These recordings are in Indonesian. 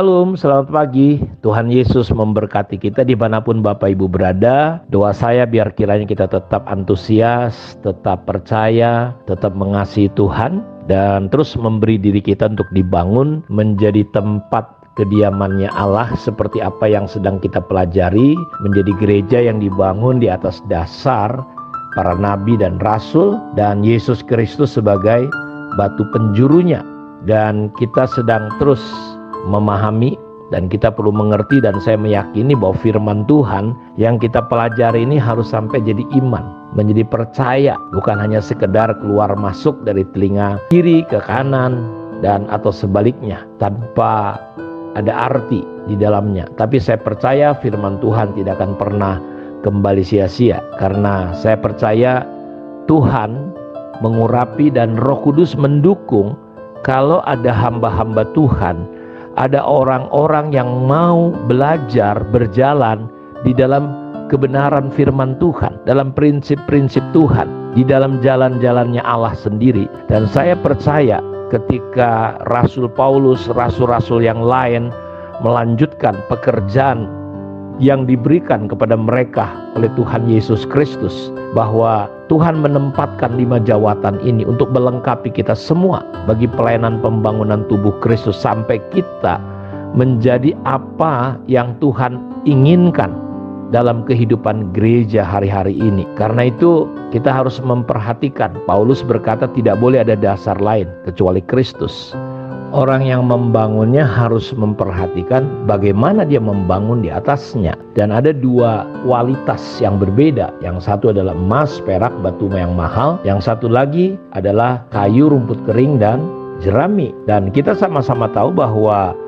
Shalom, selamat pagi. Tuhan Yesus memberkati kita dimanapun Bapak Ibu berada. Doa saya biar kiranya kita tetap antusias, tetap percaya, tetap mengasihi Tuhan, dan terus memberi diri kita untuk dibangun menjadi tempat kediamannya Allah seperti apa yang sedang kita pelajari, menjadi gereja yang dibangun di atas dasar para nabi dan rasul, dan Yesus Kristus sebagai batu penjurunya. Dan kita sedang terus memahami dan kita perlu mengerti, dan saya meyakini bahwa firman Tuhan yang kita pelajari ini harus sampai jadi iman, menjadi percaya, bukan hanya sekedar keluar masuk dari telinga kiri ke kanan dan atau sebaliknya tanpa ada arti di dalamnya. Tapi saya percaya firman Tuhan tidak akan pernah kembali sia-sia, karena saya percaya Tuhan mengurapi dan Roh Kudus mendukung kalau ada hamba-hamba Tuhan, ada orang-orang yang mau belajar berjalan di dalam kebenaran firman Tuhan, dalam prinsip-prinsip Tuhan, di dalam jalan-jalannya Allah sendiri. Dan saya percaya ketika Rasul Paulus, rasul-rasul yang lain melanjutkan pekerjaan yang diberikan kepada mereka oleh Tuhan Yesus Kristus, bahwa Tuhan menempatkan 5 jawatan ini untuk melengkapi kita semua bagi pelayanan pembangunan tubuh Kristus sampai kita menjadi apa yang Tuhan inginkan dalam kehidupan gereja hari-hari ini. Karena itu kita harus memperhatikan, Paulus berkata tidak boleh ada dasar lain kecuali Kristus. Orang yang membangunnya harus memperhatikan bagaimana dia membangun di atasnya. Dan ada 2 kualitas yang berbeda. Yang satu adalah emas, perak, batu yang mahal. Yang satu lagi adalah kayu, rumput kering, dan jerami. Dan kita sama-sama tahu bahwa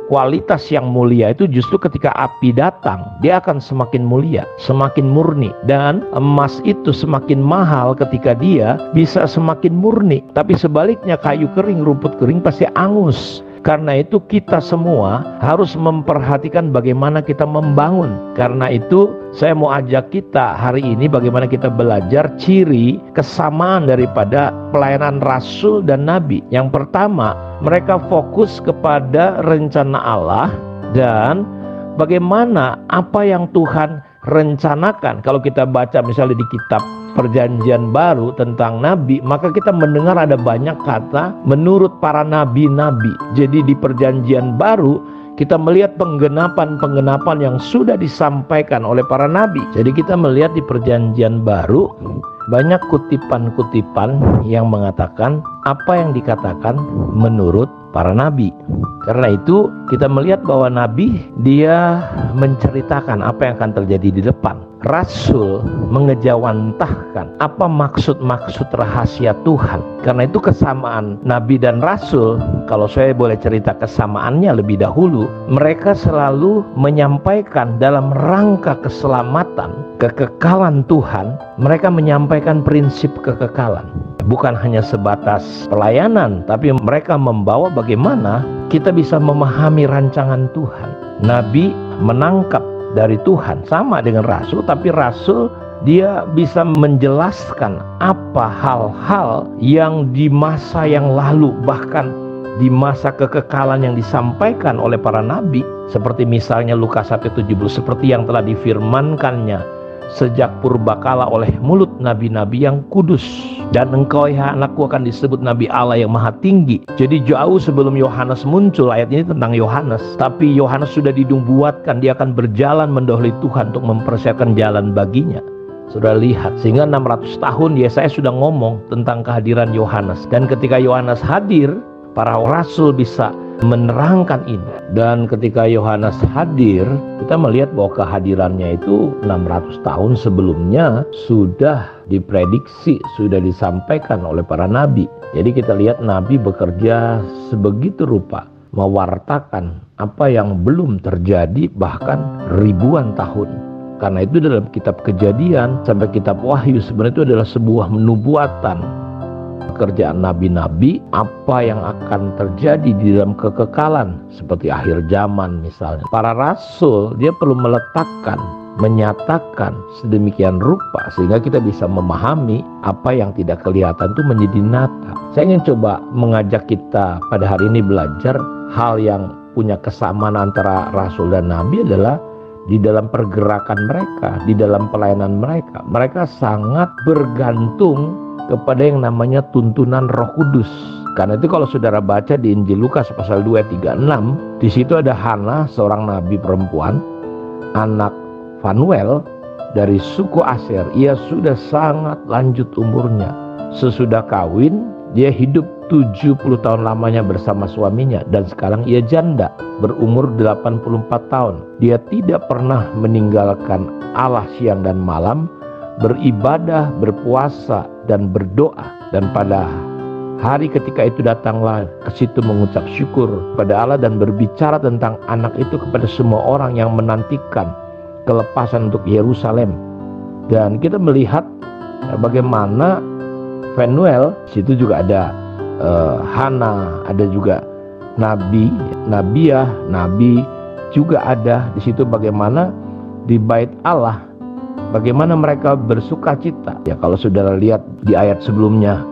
kualitas yang mulia itu justru ketika api datang, dia akan semakin mulia, semakin murni. Dan emas itu semakin mahal ketika dia bisa semakin murni. Tapi sebaliknya kayu kering, rumput kering pasti angus. Karena itu kita semua harus memperhatikan bagaimana kita membangun. Karena itu saya mau ajak kita hari ini bagaimana kita belajar ciri kesamaan daripada pelayanan rasul dan nabi. Yang pertama, mereka fokus kepada rencana Allah dan bagaimana apa yang Tuhan rencanakan. Kalau kita baca misalnya di kitab Perjanjian Baru tentang nabi, maka kita mendengar ada banyak kata menurut para nabi-nabi. Jadi di Perjanjian Baru kita melihat penggenapan-penggenapan yang sudah disampaikan oleh para nabi. Jadi kita melihat di Perjanjian Baru banyak kutipan-kutipan yang mengatakan apa yang dikatakan menurut para nabi. Karena itu kita melihat bahwa nabi dia menceritakan apa yang akan terjadi di depan. Rasul mengejawantahkan apa maksud-maksud rahasia Tuhan. Karena itu kesamaan nabi dan rasul, kalau saya boleh cerita kesamaannya lebih dahulu, mereka selalu menyampaikan dalam rangka keselamatan, kekekalan Tuhan. Mereka menyampaikan prinsip kekekalan, bukan hanya sebatas pelayanan, tapi mereka membawa bagaimana kita bisa memahami rancangan Tuhan. Nabi menangkap dari Tuhan sama dengan rasul, tapi rasul dia bisa menjelaskan apa hal-hal yang di masa yang lalu, bahkan di masa kekekalan yang disampaikan oleh para nabi, seperti misalnya Lukas 1:70, seperti yang telah difirmankannya sejak purbakala oleh mulut nabi-nabi yang kudus. Dan engkau ya anakku akan disebut nabi Allah yang maha tinggi. Jadi jauh sebelum Yohanes muncul, ayat ini tentang Yohanes, tapi Yohanes sudah dinubuatkan dia akan berjalan mendahului Tuhan untuk mempersiapkan jalan baginya. Sudah lihat, sehingga 600 tahun Yesaya sudah ngomong tentang kehadiran Yohanes. Dan ketika Yohanes hadir, para rasul bisa menerangkan ini. Dan ketika Yohanes hadir, kita melihat bahwa kehadirannya itu 600 tahun sebelumnya sudah diprediksi, sudah disampaikan oleh para nabi. Jadi kita lihat nabi bekerja sebegitu rupa, mewartakan apa yang belum terjadi bahkan ribuan tahun. Karena itu dalam kitab Kejadian sampai kitab Wahyu sebenarnya itu adalah sebuah nubuatan pekerjaan nabi-nabi, apa yang akan terjadi di dalam kekekalan seperti akhir zaman misalnya. Para rasul dia perlu meletakkan, menyatakan sedemikian rupa sehingga kita bisa memahami apa yang tidak kelihatan itu menjadi nyata. Saya ingin coba mengajak kita pada hari ini belajar hal yang punya kesamaan antara rasul dan nabi adalah di dalam pergerakan mereka, di dalam pelayanan mereka. Mereka sangat bergantung kepada yang namanya tuntunan Roh Kudus. Karena itu kalau saudara baca di Injil Lukas pasal 2 ayat 36, di situ ada Hana, seorang nabi perempuan, anak Fanuel dari suku Aser. Ia sudah sangat lanjut umurnya. Sesudah kawin, dia hidup 70 tahun lamanya bersama suaminya, dan sekarang ia janda berumur 84 tahun. Dia tidak pernah meninggalkan Allah siang dan malam, beribadah, berpuasa, dan berdoa. Dan pada hari ketika itu datanglah ke situ mengucap syukur pada Allah dan berbicara tentang anak itu kepada semua orang yang menantikan kelepasan untuk Yerusalem. Dan kita melihat bagaimana Fanuel, situ juga ada Hana, ada juga Nabiah, nabi juga ada di situ. Bagaimana di bait Allah, bagaimana mereka bersuka cita. Ya, kalau saudara lihat di ayat sebelumnya,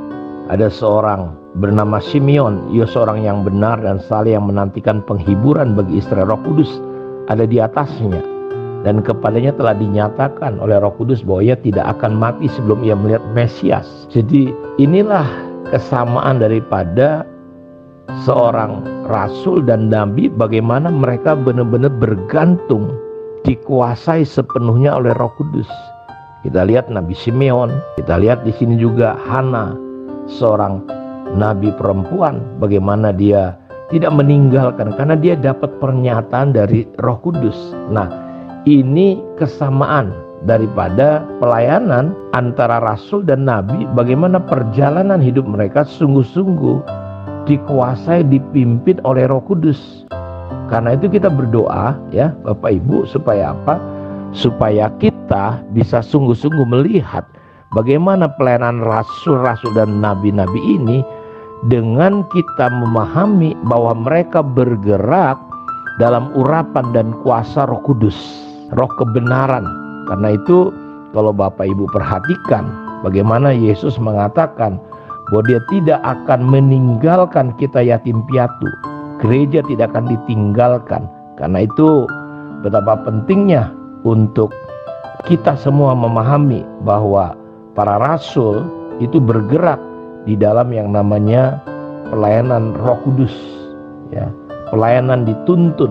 ada seorang bernama Simeon. Ia seorang yang benar dan saleh yang menantikan penghiburan bagi Israel. Roh Kudus ada di atasnya, dan kepadanya telah dinyatakan oleh Roh Kudus bahwa ia tidak akan mati sebelum ia melihat Mesias. Jadi inilah kesamaan daripada seorang rasul dan nabi, bagaimana mereka benar-benar bergantung, dikuasai sepenuhnya oleh Roh Kudus. Kita lihat Nabi Simeon, kita lihat di sini juga Hana, seorang nabi perempuan, bagaimana dia tidak meninggalkan karena dia dapat pernyataan dari Roh Kudus. Nah, ini kesamaan daripada pelayanan antara rasul dan nabi, bagaimana perjalanan hidup mereka sungguh-sungguh dikuasai, dipimpin oleh Roh Kudus. Karena itu kita berdoa ya Bapak Ibu, supaya apa? Supaya kita bisa sungguh-sungguh melihat bagaimana pelayanan rasul-rasul dan nabi-nabi ini, dengan kita memahami bahwa mereka bergerak dalam urapan dan kuasa Roh Kudus, Roh kebenaran. Karena itu kalau Bapak Ibu perhatikan bagaimana Yesus mengatakan bahwa dia tidak akan meninggalkan kita yatim piatu. Gereja tidak akan ditinggalkan. Karena itu betapa pentingnya untuk kita semua memahami bahwa para rasul itu bergerak di dalam yang namanya pelayanan Roh Kudus, ya, pelayanan dituntun.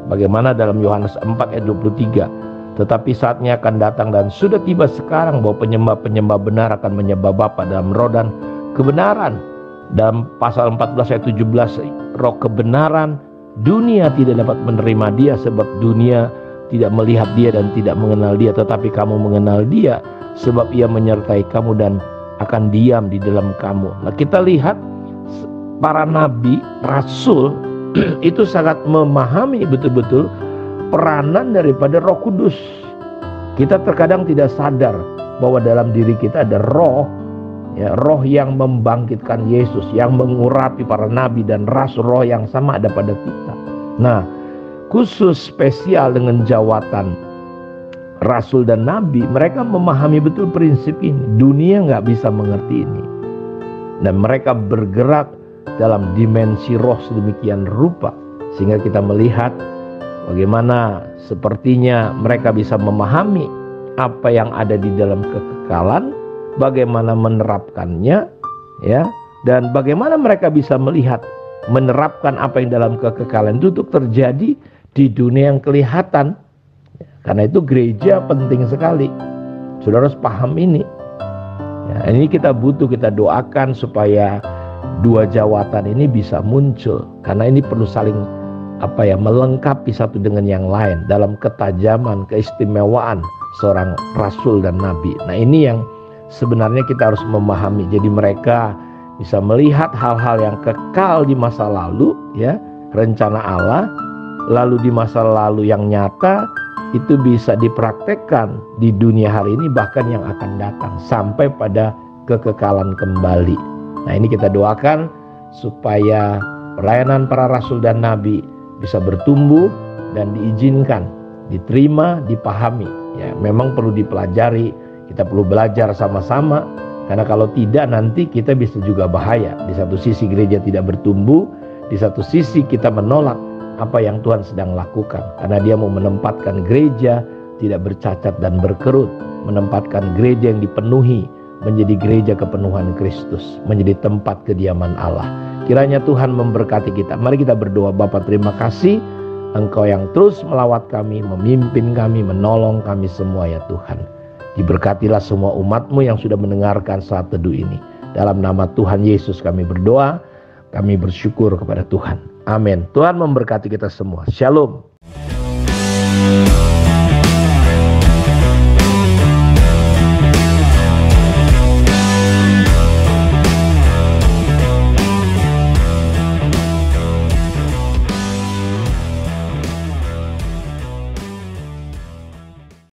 Bagaimana dalam Yohanes 4 ayat 23, tetapi saatnya akan datang dan sudah tiba sekarang bahwa penyembah-penyembah benar akan menyembah Bapa dalam roh dan kebenaran. Dalam pasal 14 ayat 17, roh kebenaran, dunia tidak dapat menerima dia sebab dunia tidak melihat dia dan tidak mengenal dia, tetapi kamu mengenal dia sebab ia menyertai kamu dan akan diam di dalam kamu. Nah, kita lihat para nabi, rasul itu sangat memahami betul-betul peranan daripada Roh Kudus. Kita terkadang tidak sadar bahwa dalam diri kita ada roh, ya, roh yang membangkitkan Yesus, yang mengurapi para nabi dan rasul. Roh yang sama ada pada kita. Nah, khusus spesial dengan jawatan rasul dan nabi, mereka memahami betul prinsip ini. Dunia nggak bisa mengerti ini, dan mereka bergerak dalam dimensi roh sedemikian rupa sehingga kita melihat bagaimana sepertinya mereka bisa memahami apa yang ada di dalam kekekalan, bagaimana menerapkannya, ya, dan bagaimana mereka bisa melihat menerapkan apa yang dalam kekekalan itu untuk terjadi di dunia yang kelihatan. Karena itu gereja penting sekali. Saudara harus paham ini. Ya, ini kita butuh, kita doakan supaya dua jawatan ini bisa muncul. Karena ini perlu saling melengkapi satu dengan yang lain dalam ketajaman, keistimewaan seorang rasul dan nabi. Nah, ini yang sebenarnya kita harus memahami. Jadi mereka bisa melihat hal-hal yang kekal di masa lalu, ya, rencana Allah, lalu di masa lalu yang nyata itu bisa dipraktekkan di dunia hari ini, bahkan yang akan datang sampai pada kekekalan kembali. Nah, ini kita doakan supaya pelayanan para rasul dan nabi bisa bertumbuh dan diizinkan, diterima, dipahami. Ya, memang perlu dipelajari, kita perlu belajar sama-sama. Karena kalau tidak nanti kita bisa juga bahaya. Di satu sisi gereja tidak bertumbuh, di satu sisi kita menolak apa yang Tuhan sedang lakukan. Karena Dia mau menempatkan gereja tidak bercacat dan berkerut, menempatkan gereja yang dipenuhi menjadi gereja kepenuhan Kristus, menjadi tempat kediaman Allah. Kiranya Tuhan memberkati kita. Mari kita berdoa. Bapa, terima kasih Engkau yang terus melawat kami, memimpin kami, menolong kami semua ya Tuhan. Diberkatilah semua umat-Mu yang sudah mendengarkan saat teduh ini. Dalam nama Tuhan Yesus kami berdoa, kami bersyukur kepada Tuhan. Amin. Tuhan memberkati kita semua. Shalom.